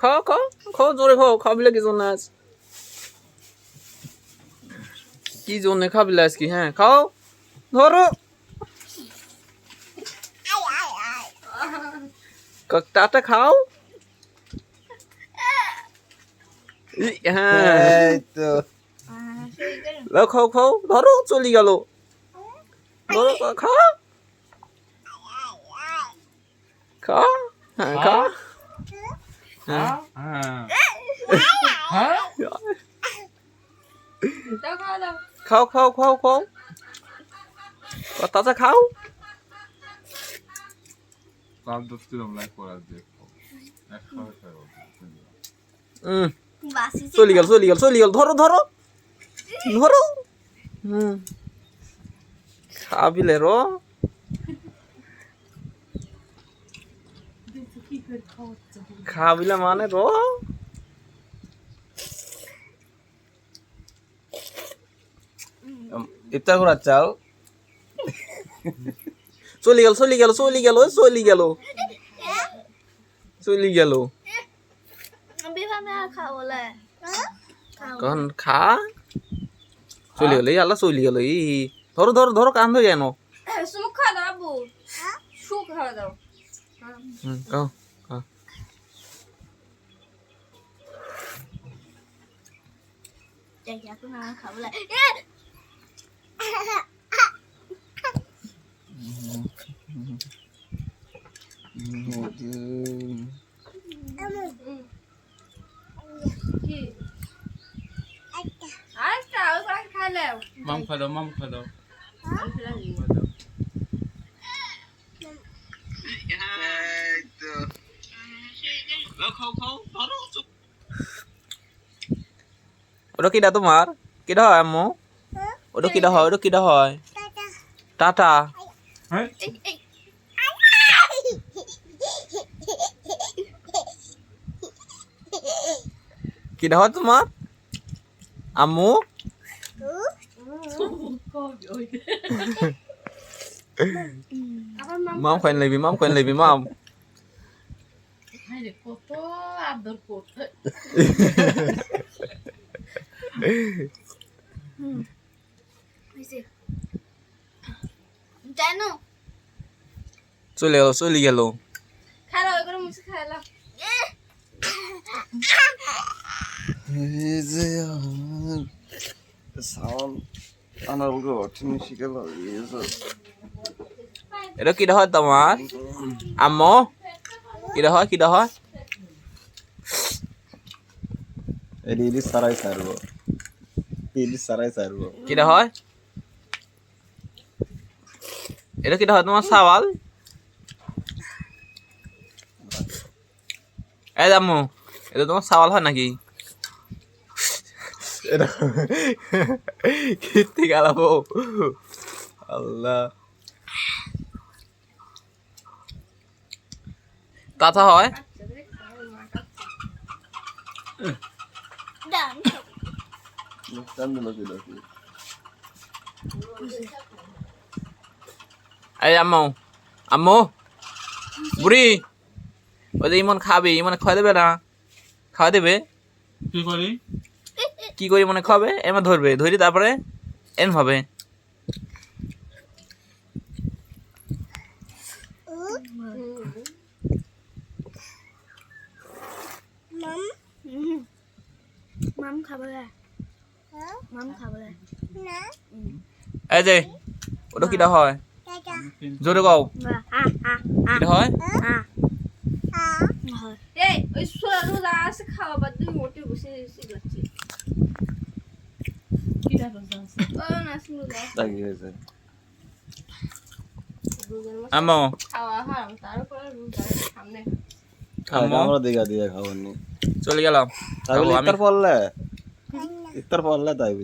খাও খাও খাও জোরে খাও খাবিলে কি জন্য আজ কি জন্য খাবিলে আজ কি হ্যাঁ খাও ধরো টাটা খাও হ্যাঁ খাও খাও ধরো চলে গেল ধরো খাও খাও হ্যাঁ খাও খাও খাও খাও খাও তাজা খাও চলে গেল চলে গেল চলে গেল ধরো ধরো ধরো খাবিলে রো খাবিলে মানে রো ইফতার করার চাও চলে গেল চলে গেল চলে গেল চলে গেল চলে গেল কখন খা চলে গেল আল্লাহ চলে গেল ই ধরো ধরো ধরো কান ধরে জানো খাও মাম খা দাও মাম খা দাও ওটা কিটা তোমার কিটা হয় আম্মু ওটা কিটা হয় ওটা কিটা হয় টাটা কিটা হয় তোমার আম্মু মাম খাইন লইবি মাম কত আদর করতে জানো চলে গেল খালা ওই করে মুছে খালা সাউন্ড আনার উপরে অঠিনি শিখেল এটা কিটা হয় তোমার আম্মু কিটা হয় এডি সারাই সারবো কিটা হয় এটা কিটা হয় তোমার সাওয়াল এই আম্মু এটা তোমার সাওয়াল হয় নাকি এটা কীর্তি গালাবো আল্লাহ তাতা হয় এই আম্মু বুড়ি ওই যে ইমন খাবে ইমন খাওয়া দেবে না খাওয়া দেবে কি করি মনে খাবে এমন ধরবে ধরি তারপরে এম হবে মাম খাবে না এই যে ওটা কিটা হয় জোরে কও কিটা হয় এই ওই সোয়ালু লাস খাওয়া বাদ দিয়ে মোটে বসে যাচ্ছে কিটা রোজা আছে ও না শুনো লাগি হয়েছে আম্মু খাওয়া হারাম তারপরে রোজার সামনে আমরা দিঘা দিয়ে খাওয়ানি চলে গেলাম তাহলে ইফতার পড়লে তাই